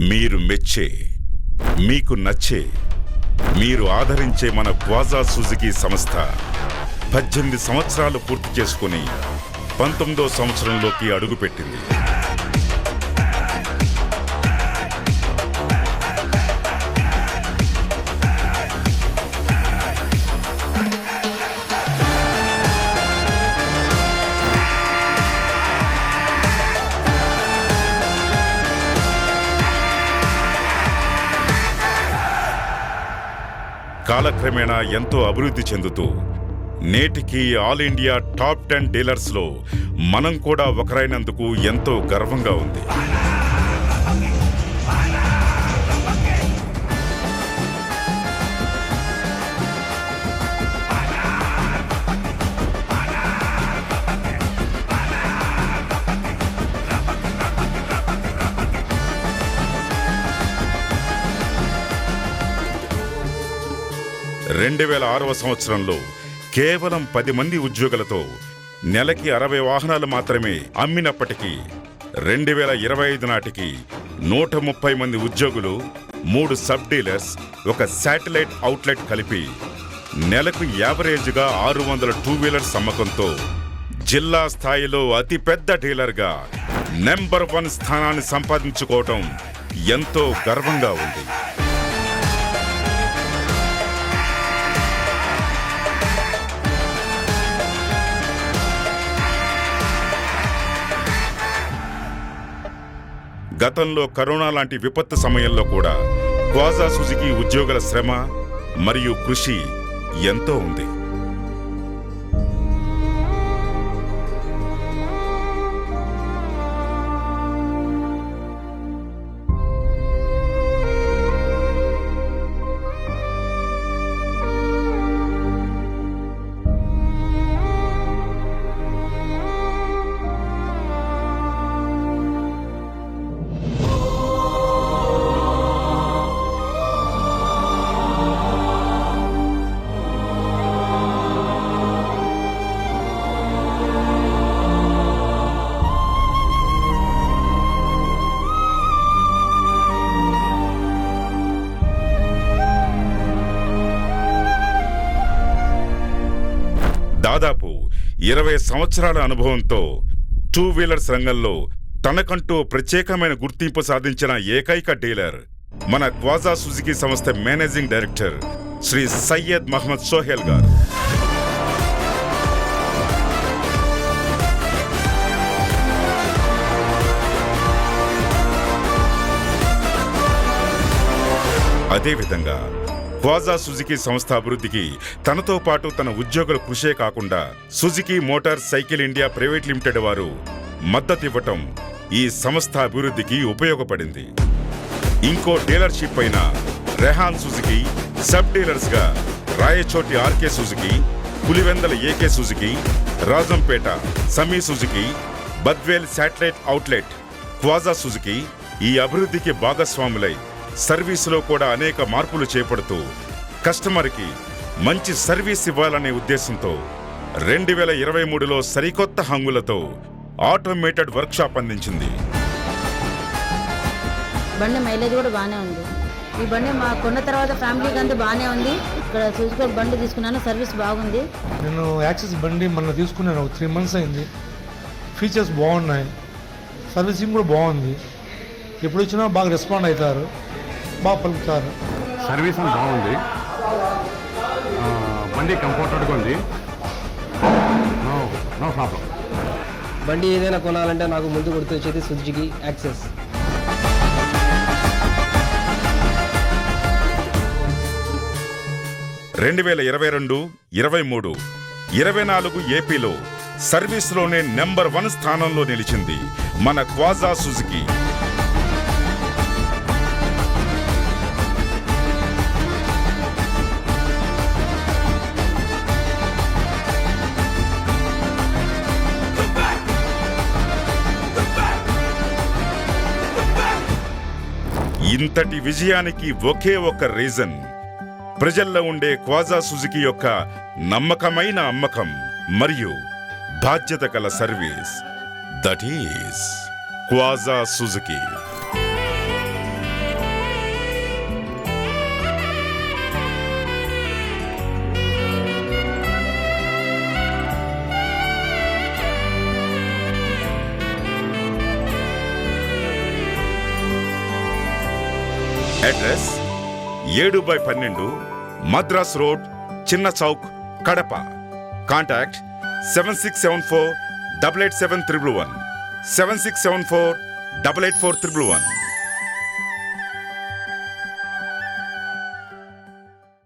మీరు మెచ్చే, మీకు నచ్చే, మీరు ఆదరించే మన క్వాజా సుజుకి సంస్థ 18 సంవత్సరాలు పూర్తి చేసుకుని 19వ సంవత్సరంలోకి అడుగుపెట్టింది. కాలక్రమేణా ఎంతో అభివృద్ధి చెందుతూ నేటికి ఆల్ ఇండియా టాప్ 10 డీలర్స్లో మనం కూడా ఒకరైనందుకు ఎంతో గర్వంగా ఉంది. సంవత్సరంలో కేవలం 10 మంది ఉద్యోగులతో నెలకి 60 వాహనాలు మాత్రమే అమ్మినప్పటికీ 2025 నాటికి 130 మంది ఉద్యోగులు, 3 సబ్ డీలర్స్, ఒక శాటిలైట్ అవుట్లెట్ కలిపి నెలకు యావరేజ్గా 600 టూ వీలర్స్ అమ్మకంతో జిల్లా స్థాయిలో అతిపెద్ద డీలర్గా నెంబర్ 1 స్థానాన్ని సంపాదించుకోవటం ఎంతో గర్వంగా ఉంది. గతంలో కరోనా లాంటి విపత్తు సమయంలో కూడా క్వాజా సుజుకి ఉద్యోగుల శ్రమ మరియు కృషి ఎంతో ఉంది. దాదాపు 20 సంవత్సరాల అనుభవంతో టూ వీలర్స్ రంగంలో తనకంటూ ప్రత్యేకమైన గుర్తింపు సాధించిన ఏకైక డీలర్ మన క్వాజా సుజుకి సంస్థ మేనేజింగ్ డైరెక్టర్ శ్రీ సయ్యద్ మహమ్మద్ సోహెల్ గారు. అదేవిధంగా క్వాజా సుజుకి సంస్థ అభివృద్ధికి తనతో పాటు తన ఉద్యోగుల కృషే కాకుండా Suzuki motor cycle India private limited వారు మద్దతివ్వటం ఈ సంస్థ అభివృద్ధికి ఉపయోగపడింది. ఇంకో డీలర్షిప్ అయిన రెహాన్ సుజుకి, సబ్ డీలర్స్ గా Rayachoti RK Suzuki, Pulivendula AK Suzuki, Rajampet Sami Suzuki, Badvel satellite outlet Khwaja Suzuki ఈ అభివృద్ధికి భాగస్వాములై సర్వీసులో కూడా అనేక మార్పులు చేపడుతూ కస్టమర్కి మంచి సర్వీస్ ఇవ్వాలనే ఉద్దేశంతో 2023లో సరికొత్త హంగులతో ఆటోమేటెడ్ వర్క్షాప్ అందించింది. బండి మైలేజ్ కూడా బాగానే ఉంది. ఈ బండి మా కొన్న తర్వాత ఫ్యామిలీకి అంతా బాగానే ఉంది. ఇక్కడ సుజుకి బండి తీసుకున్నాను, సర్వీస్ బాగుంది. నేను యాక్సెస్ బండి మొన్న తీసుకున్నాను, 3 months అయింది. ఫీచర్స్ బాగున్నాయి, సర్వీసింగ్ కూడా బాగుంది. ఎప్పుడు వచ్చినా బాగా రెస్పాండ్ అవుతారు, బాగా పలుకుతారు. సర్వీసింగ్ బాగుంది, బండి కంఫర్టబుల్గా ఉంది, నో ప్రాబ్లం. బండి ఏదైనా కొనాలంటే నాకు ముందు గుర్తొచ్చేది సుజుకి యాక్సెస్. 2022, 23, 24 ఏపీలో సర్వీస్లోనే నెంబర్ 1 స్థానంలో నిలిచింది మన క్వాజా సుజుకి. ఇంతటి విజయానికి ఒకే ఒక రీజన్ ప్రజల్లో ఉండే క్వాజా సుజుకి యొక్క నమ్మకమైన అమ్మకం మరియు బాధ్యత గల service. That is Khwaja Suzuki. Address 7/12 Madras road, చిన్న చౌక్, కడప. కాంటాక్ట్ 7674 887 111 7674 884 111.